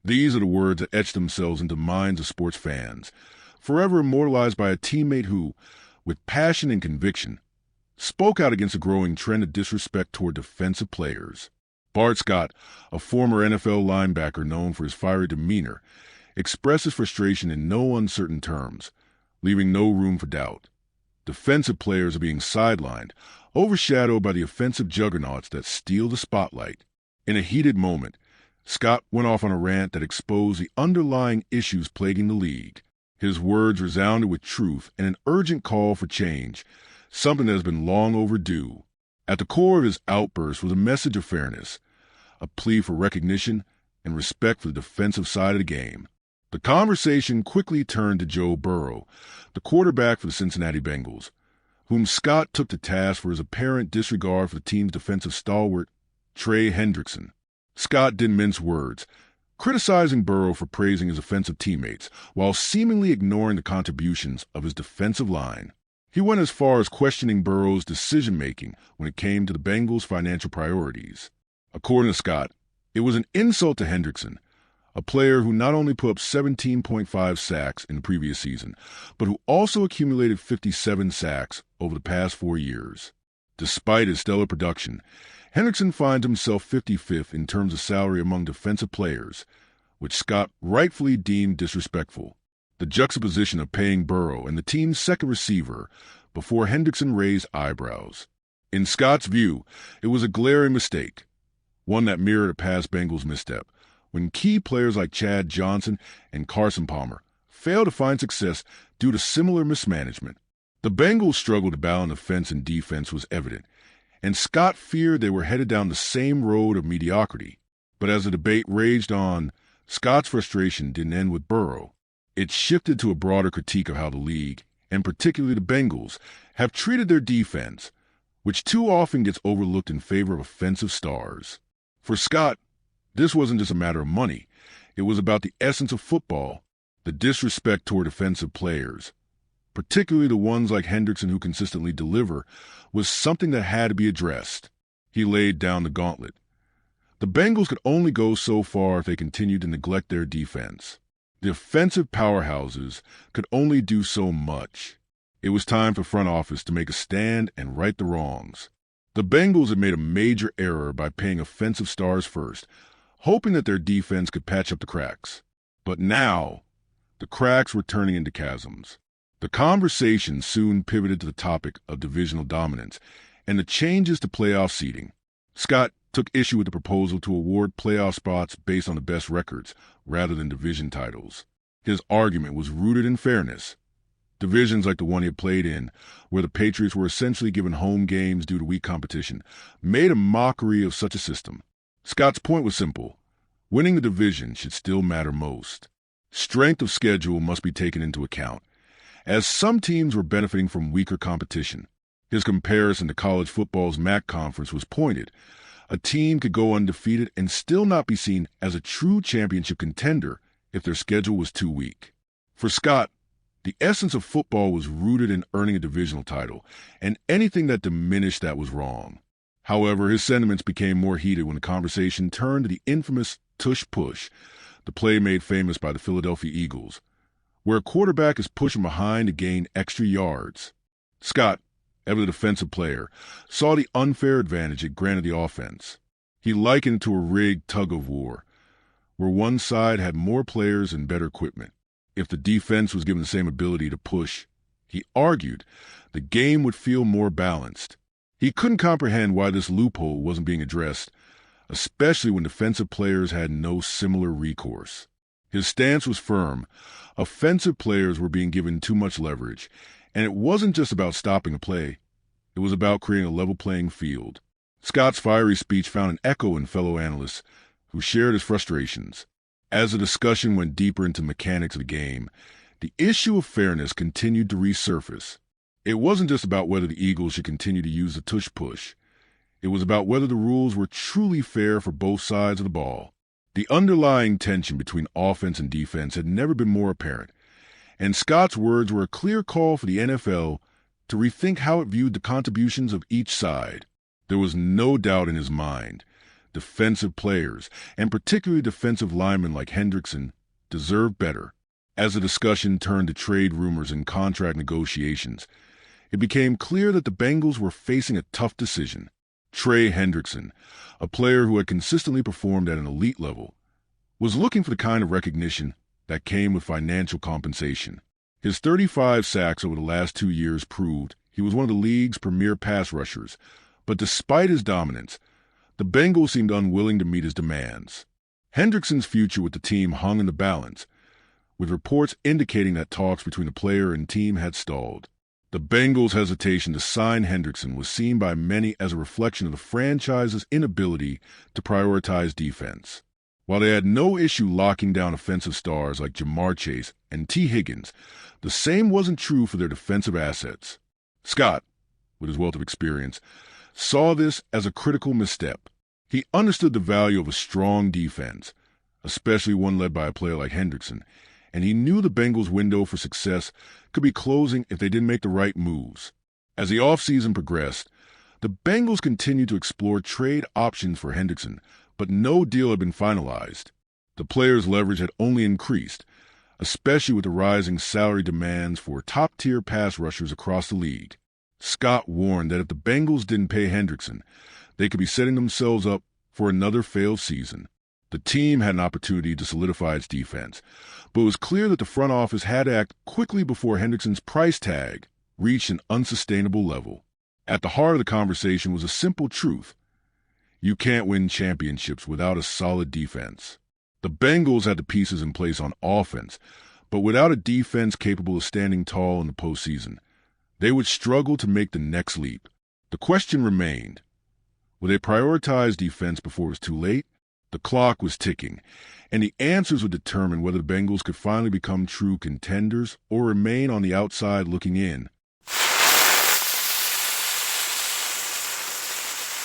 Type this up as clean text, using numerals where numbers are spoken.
These are the words that etch themselves into minds of sports fans, forever immortalized by a teammate who, with passion and conviction, spoke out against a growing trend of disrespect toward defensive players. Bart Scott, a former NFL linebacker known for his fiery demeanor, expressed his frustration in no uncertain terms, leaving no room for doubt. Defensive players are being sidelined, overshadowed by the offensive juggernauts that steal the spotlight. In a heated moment, Scott went off on a rant that exposed the underlying issues plaguing the league. His words resounded with truth and an urgent call for change, something that has been long overdue. At the core of his outburst was a message of fairness, a plea for recognition and respect for the defensive side of the game. The conversation quickly turned to Joe Burrow, the quarterback for the Cincinnati Bengals, whom Scott took to task for his apparent disregard for the team's defensive stalwart, Trey Hendrickson. Scott didn't mince words, criticizing Burrow for praising his offensive teammates while seemingly ignoring the contributions of his defensive line. He went as far as questioning Burrow's decision-making when it came to the Bengals' financial priorities. According to Scott, it was an insult to Hendrickson, a player who not only put up 17.5 sacks in the previous season, but who also accumulated 57 sacks over the past 4 years. Despite his stellar production, Hendrickson finds himself 55th in terms of salary among defensive players, which Scott rightfully deemed disrespectful. The juxtaposition of paying Burrow and the team's second receiver before Hendrickson raised eyebrows. In Scott's view, it was a glaring mistake, one that mirrored a past Bengals misstep, when key players like Chad Johnson and Carson Palmer failed to find success due to similar mismanagement. The Bengals' struggle to balance offense and defense was evident, and Scott feared they were headed down the same road of mediocrity. But as the debate raged on, Scott's frustration didn't end with Burrow. It shifted to a broader critique of how the league, and particularly the Bengals, have treated their defense, which too often gets overlooked in favor of offensive stars. For Scott, this wasn't just a matter of money. It was about the essence of football, the disrespect toward defensive players, particularly the ones like Hendrickson who consistently deliver, was something that had to be addressed. He laid down the gauntlet. The Bengals could only go so far if they continued to neglect their defense. The offensive powerhouses could only do so much. It was time for front office to make a stand and right the wrongs. The Bengals had made a major error by paying offensive stars first, hoping that their defense could patch up the cracks. But now, the cracks were turning into chasms. The conversation soon pivoted to the topic of divisional dominance and the changes to playoff seeding. Scott took issue with the proposal to award playoff spots based on the best records rather than division titles. His argument was rooted in fairness. Divisions like the one he had played in, where the Patriots were essentially given home games due to weak competition, made a mockery of such a system. Scott's point was simple. Winning the division should still matter most. Strength of schedule must be taken into account, as some teams were benefiting from weaker competition. His comparison to college football's MAC conference was pointed. A team could go undefeated and still not be seen as a true championship contender if their schedule was too weak. For Scott, the essence of football was rooted in earning a divisional title, and anything that diminished that was wrong. However, his sentiments became more heated when the conversation turned to the infamous tush-push, the play made famous by the Philadelphia Eagles, where a quarterback is pushing behind to gain extra yards. Scott, ever the defensive player, saw the unfair advantage it granted the offense. He likened it to a rigged tug-of-war, where one side had more players and better equipment. If the defense was given the same ability to push, he argued, the game would feel more balanced. He couldn't comprehend why this loophole wasn't being addressed, especially when defensive players had no similar recourse. His stance was firm. Offensive players were being given too much leverage, and it wasn't just about stopping a play. It was about creating a level playing field. Scott's fiery speech found an echo in fellow analysts who shared his frustrations. As the discussion went deeper into the mechanics of the game, the issue of fairness continued to resurface. It wasn't just about whether the Eagles should continue to use the tush-push. It was about whether the rules were truly fair for both sides of the ball. The underlying tension between offense and defense had never been more apparent, and Scott's words were a clear call for the NFL to rethink how it viewed the contributions of each side. There was no doubt in his mind. Defensive players, and particularly defensive linemen like Hendrickson, deserve better. As the discussion turned to trade rumors and contract negotiations, it became clear that the Bengals were facing a tough decision. Trey Hendrickson, a player who had consistently performed at an elite level, was looking for the kind of recognition that came with financial compensation. His 35 sacks over the last 2 years proved he was one of the league's premier pass rushers, but despite his dominance, the Bengals seemed unwilling to meet his demands. Hendrickson's future with the team hung in the balance, with reports indicating that talks between the player and team had stalled. The Bengals' hesitation to sign Hendrickson was seen by many as a reflection of the franchise's inability to prioritize defense. While they had no issue locking down offensive stars like Jamar Chase and T. Higgins, the same wasn't true for their defensive assets. Scott, with his wealth of experience, saw this as a critical misstep. He understood the value of a strong defense, especially one led by a player like Hendrickson, and he knew the Bengals' window for success could be closing if they didn't make the right moves. As the offseason progressed, the Bengals continued to explore trade options for Hendrickson, but no deal had been finalized. The player's leverage had only increased, especially with the rising salary demands for top-tier pass rushers across the league. Scott warned that if the Bengals didn't pay Hendrickson, they could be setting themselves up for another failed season. The team had an opportunity to solidify its defense, but it was clear that the front office had to act quickly before Hendrickson's price tag reached an unsustainable level. At the heart of the conversation was a simple truth. You can't win championships without a solid defense. The Bengals had the pieces in place on offense, but without a defense capable of standing tall in the postseason, they would struggle to make the next leap. The question remained, would they prioritize defense before it was too late? The clock was ticking, and the answers would determine whether the Bengals could finally become true contenders or remain on the outside looking in.